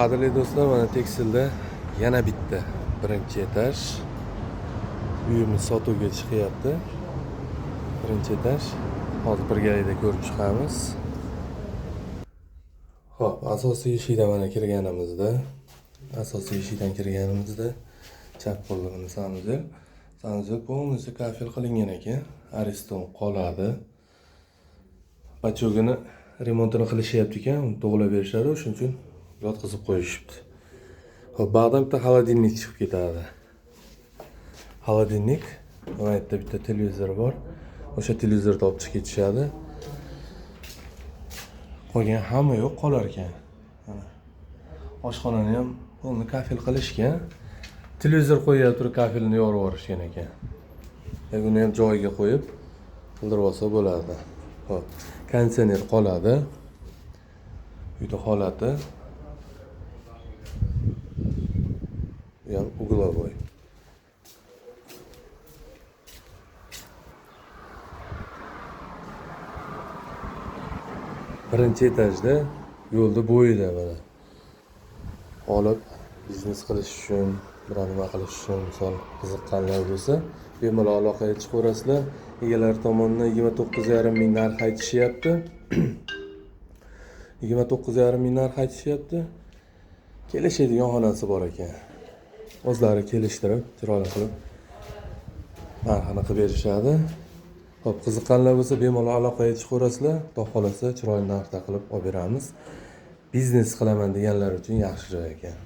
Qadrli do'stlar, mana tekstilda yana bitta birinchi etaj uyimiz sotuvga chiqyapti. Birinchi etaj. Hozir birgalikda ko'rib chiqamiz. Xo'p, asosiy eshikdan mana kirganimizda, chap qo'lini sanuzel polностью kafel qilingan ekan. Ariston qoladi. Pachogini remontini qilishyapti ekan, uni to'g'rilab berishadi, shuning uchun yotqizib qo'yishibdi. Xo'p, ba'dan bitta xolodilnik chiqib ketadi. Xolodilnik, mana yerda bitta televizor bor. O'sha televizorni olib chiqib ketishadi. Qolgan hamma yo'q qolar ekan. Mana oshxonani ham uni kafel qilishgan. Televizor qo'yib turib kafelni yorib yuborishgan ekan. Buni ham joyiga qo'yib qildirib olsa bo'ladi. Xo'p, konditsioner qoladi. Uyda holati bu ham uglovoy. Birinchi etajda yo'lda bo'yida mana olib biznes qilish uchun, biror nima qilish uchun, misol qiziqqanlar bo'lsa, bemalol aloqaga chiqaverasizlar. Egalari tomonidan 29,5 ming narx aytishyapti. 29,5 ming narx aytishyapti. Kelishadigan xonasi bor ekan. O'zlari kelishtirib, chiroyli qilib narxini qilib berishadi. Xo'p, qiziqqanlar bo'lsa bemalol aloqaga chiqaverasizlar. Xudo xolasa chiroyli narxda qilib olib beramiz. Biznes qilaman deganlar uchun yaxshi joy ekan.